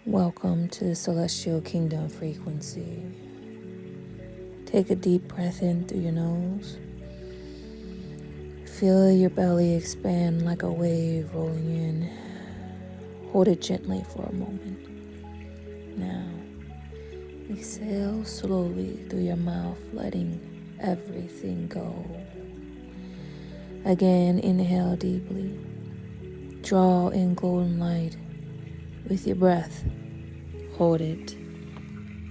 Welcome to the Celestial Kingdom frequency. Take a deep breath in through your nose. Feel your belly expand like a wave rolling in. Hold it gently for a moment. Now, exhale slowly through your mouth, letting everything go. Again, inhale deeply. Draw in golden light with your breath. Hold it.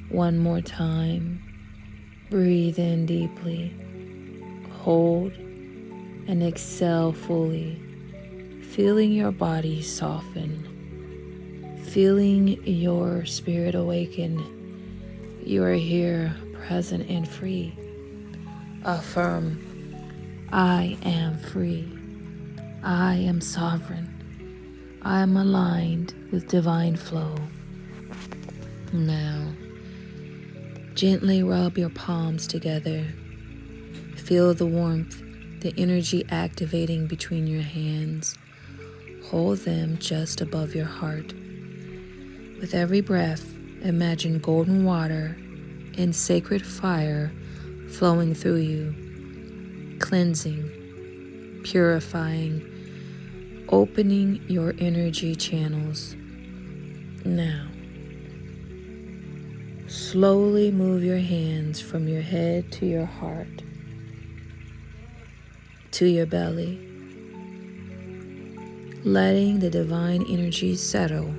One more time. Breathe in deeply. Hold and exhale fully. Feeling your body soften. Feeling your spirit awaken. You are here, present and free. Affirm, I am free. I am sovereign. I am aligned with divine flow. Now, gently rub your palms together. Feel the warmth, the energy activating between your hands. Hold them just above your heart. With every breath, imagine golden water and sacred fire flowing through you, cleansing, purifying, opening your energy channels. Now, slowly move your hands from your head to your heart, to your belly, letting the divine energy settle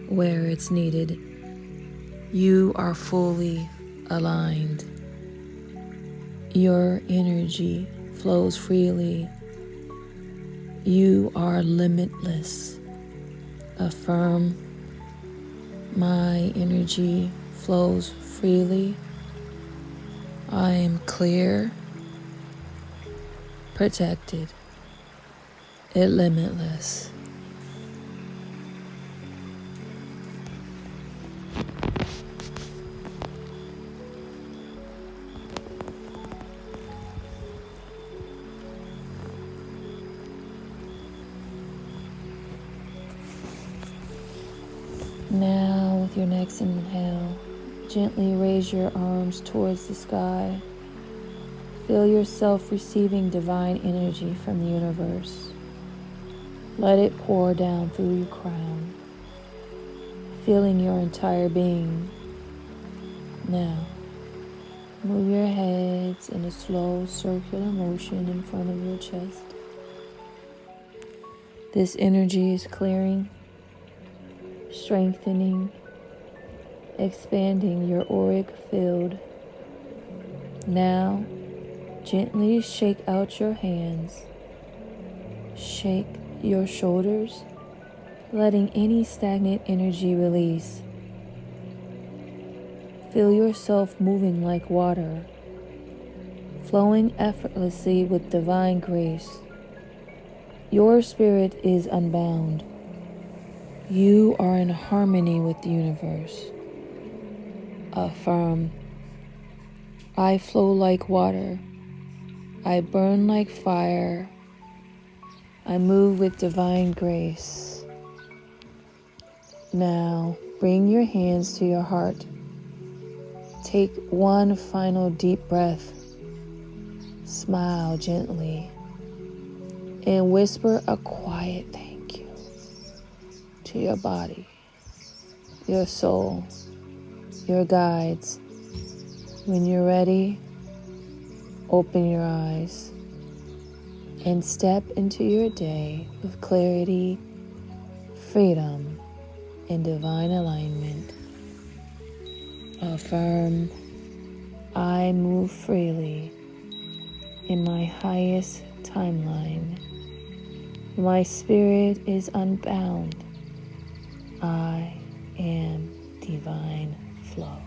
where it's needed. You are fully aligned. Your energy flows freely. You are limitless. Affirm, my energy flows freely. I am clear, protected, and limitless. Now, with your next inhale, gently raise your arms towards the sky. Feel yourself receiving divine energy from the universe. Let it pour down through your crown, filling your entire being. Now, move your heads in a slow circular motion in front of your chest. This energy is clearing, strengthening, expanding your auric field. Now, gently shake out your hands. Shake your shoulders, letting any stagnant energy release. Feel yourself moving like water, flowing effortlessly with divine grace. Your spirit is unbound. You are in harmony with the universe. Affirm, I flow like water. I burn like fire. I move with divine grace. Now, bring your hands to your heart. Take one final deep breath. Smile gently and whisper a quiet thank you to your body, your soul, your guides. When you're ready, open your eyes and step into your day with clarity, freedom, and divine alignment. Affirm, I move freely in my highest timeline. My spirit is unbound. I am divine flow.